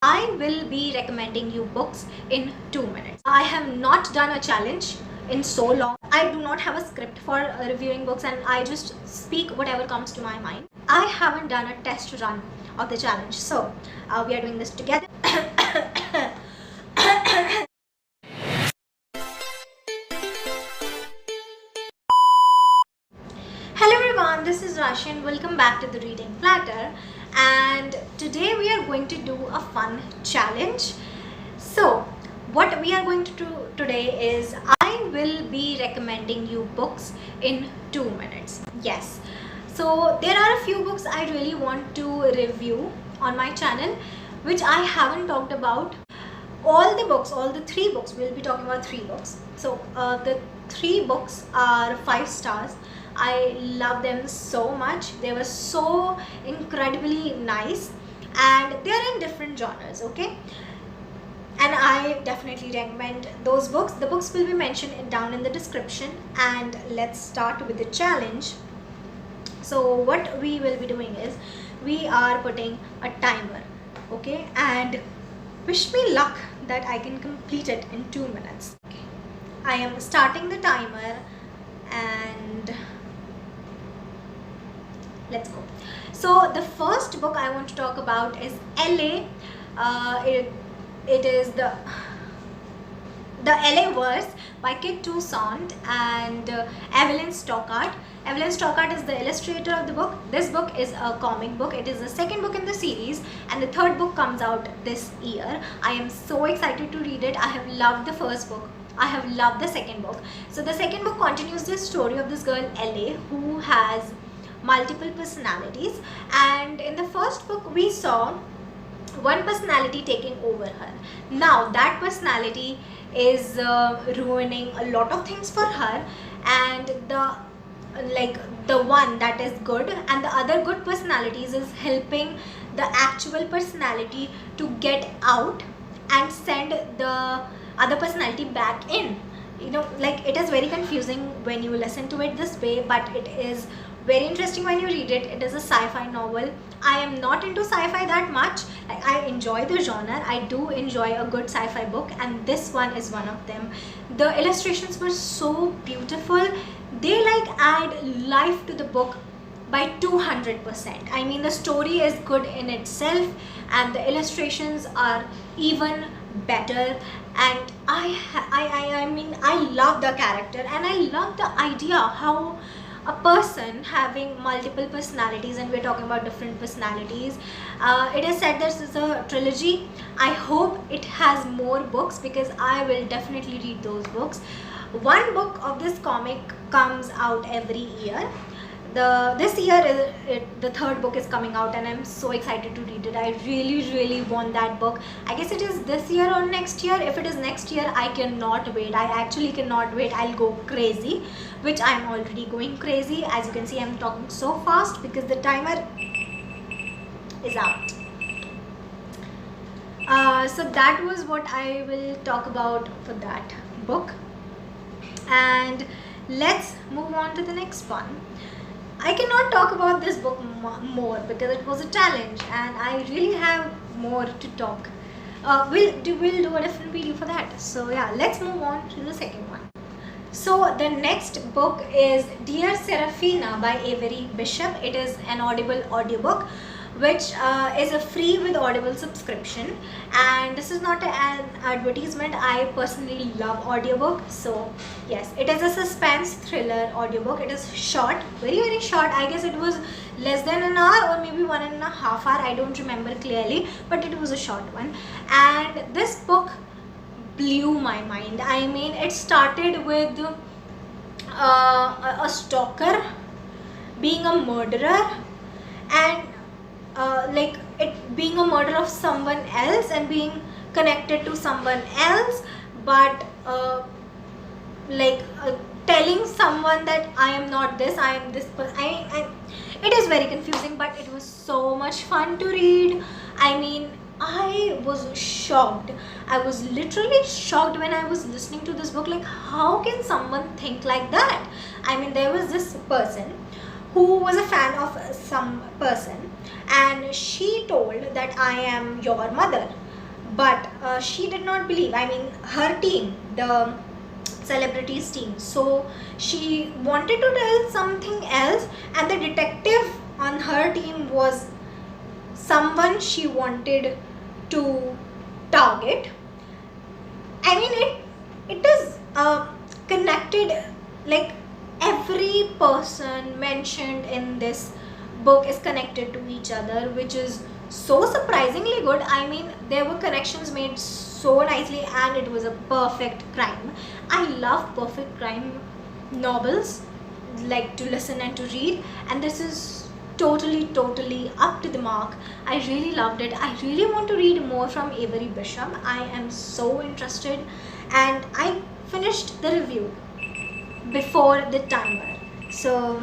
I will be recommending you books in 2 minutes. I have not done a challenge in so long. I do not have a script for reviewing books and I just speak whatever comes to my mind. I haven't done a test run of the challenge, so we are doing this together. Hello everyone, this is Rashi and welcome back to the Reading Platter, and today we are going to do a fun challenge. So what we are going to do today is I will be recommending you books in 2 minutes. Yes, so there are a few books I really want to review on my channel which I haven't talked about. All the three books, we'll be talking about three books. So the three books are 5 stars. I love them so much. They were so incredibly nice and they're in different genres, okay? And I definitely recommend those books. The books will be mentioned down in the description, and let's start with the challenge. So what we will be doing is we are putting a timer, okay? And wish me luck that I can complete it in 2 minutes. Okay. I am starting the timer and let's go. So the first book I want to talk about is LA. It is the LA Verse by Kit Toussaint and Evelyn Stockart. Evelyn Stockart is the illustrator of the book. This book is a comic book. It is the second book in the series and the third book comes out this year. I am so excited to read it. I have loved the first book. I have loved the second book. So the second book continues the story of this girl LA who has multiple personalities, and in the first book we saw one personality taking over her. Now that personality is ruining a lot of things for her, and the one that is good and the other good personalities is helping the actual personality to get out and send the other personality back in. You know, like, it is very confusing when you listen to it this way, but it is very interesting when you read it. It is a sci-fi novel. I am not into sci-fi that much. Like, I enjoy the genre. I do enjoy a good sci-fi book, and this one is one of them. The illustrations were so beautiful. They add life to the book by 200%. I mean, the story is good in itself and the illustrations are even better, and I mean, I love the character and I love the idea how a person having multiple personalities, and we're talking about different personalities. It is said this is a trilogy. I hope it has more books because I will definitely read those books. One book of this comic comes out every year. This year the third book is coming out and I'm so excited to read it. I really want that book. I guess it is this year or next year. If it is next year, I cannot wait. I actually cannot wait. I'll go crazy, which I'm already going crazy. As you can see, I'm talking so fast because the timer is out. So that was what I will talk about for that book, and let's move on to the next one. I cannot talk about this book more because it was a challenge and I really have more to talk. We'll do a different video for that. So yeah, let's move on to the second one. So the next book is Dear Seraphina by Avery Bishop. It is an Audible audiobook which is a free with Audible subscription, and this is not an advertisement. I personally love audiobook. So yes, it is a suspense thriller audiobook. It is short, very short. I guess it was less than an hour or maybe 1.5 hours. I don't remember clearly, but it was a short one, and this book blew my mind. I mean, it started with a stalker being a murderer, and it being a murder of someone else and being connected to someone else, but telling someone that I am not this, I am this person. It is very confusing, but it was so much fun to read. I mean, I was shocked. I was literally shocked when I was listening to this book. Like, how can someone think like that? I mean, there was this person who was a fan of some person and she told that I am your mother. but she did not believe. I mean, her team, the celebrities team, so she wanted to tell something else, and the detective on her team was someone she wanted to target. I mean, it is connected, like every person mentioned in this book is connected to each other, which is so surprisingly good. I mean, there were connections made so nicely, and it was a perfect crime. I love perfect crime novels, like to listen and to read, and this is totally up to the mark. I really loved it. I really want to read more from Avery Bishop. I am so interested, and I finished the review before the timer, so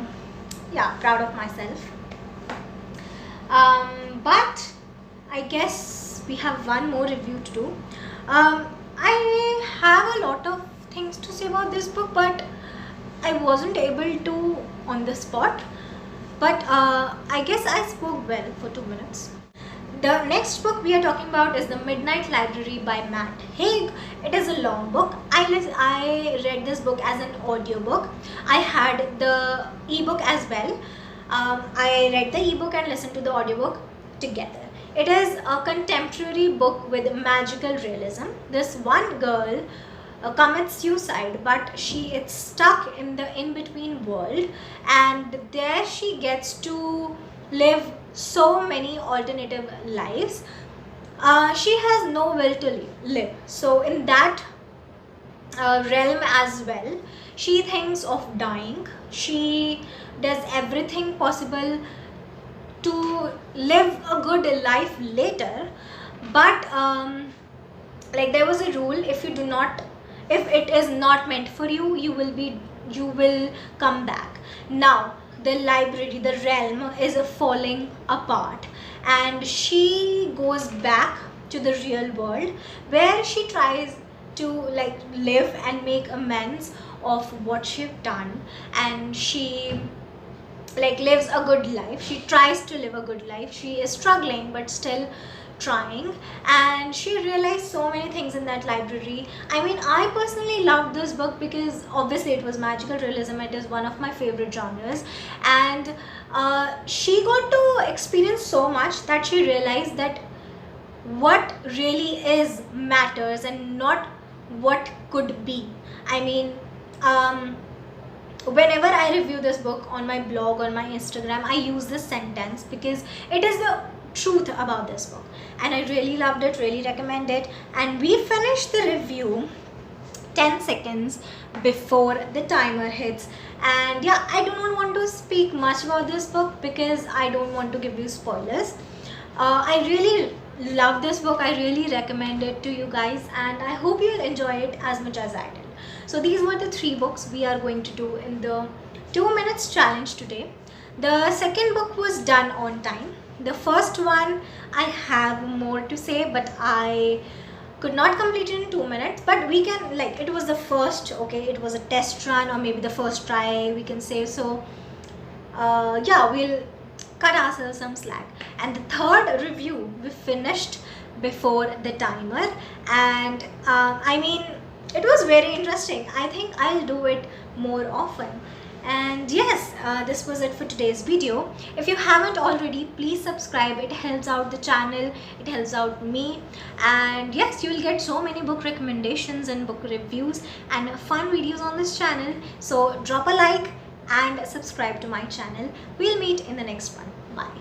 yeah, proud of myself. But I guess we have one more review to do. I have a lot of things to say about this book, but I wasn't able to on the spot. But I guess I spoke well for 2 minutes. The next book we are talking about is The Midnight Library by Matt Haig. It is a long book. I read this book as an audiobook. I had the ebook as well. I read the ebook and listened to the audiobook together. It is a contemporary book with magical realism. This one girl commits suicide, but she is stuck in the in-between world, and there she gets to live so many alternative lives. She has no will to live. So in that realm as well, she thinks of dying. She does everything possible to live a good life later, but like there was a rule: if it is not meant for you, you will come back. Now the library, the realm is falling apart, and she goes back to the real world, where she tries to like live and make amends of what she's done, and she like lives a good life. She tries to live a good life. She is struggling but still trying, and she realized so many things in that library. I mean, I personally loved this book because obviously it was magical realism. It is one of my favorite genres, and she got to experience so much that she realized that what really is matters and not what could be. I mean, whenever I review this book on my blog, on my Instagram, I use this sentence because it is the truth about this book, and I really loved it, really recommend it. And we finished the review 10 seconds before the timer hits. And yeah, I do not want to speak much about this book because I don't want to give you spoilers. I really love this book. I really recommend it to you guys, and I hope you'll enjoy it as much as I did. So these were the 3 books we are going to do in the 2 minutes challenge today. The second book was done on time. The first one, I have more to say, but I could not complete it in 2 minutes. But we can, like, it was the first, okay, it was a test run, or maybe the first try, we can say. So yeah, we'll cut ourselves some slack. And the third review we finished before the timer, and I mean, it was very interesting. I think I'll do it more often. And yes, this was it for today's video. If you haven't already, please subscribe. It helps out the channel, it helps out me, and yes, you will get so many book recommendations and book reviews and fun videos on this channel. So drop a like and subscribe to my channel. We'll meet in the next one. Bye.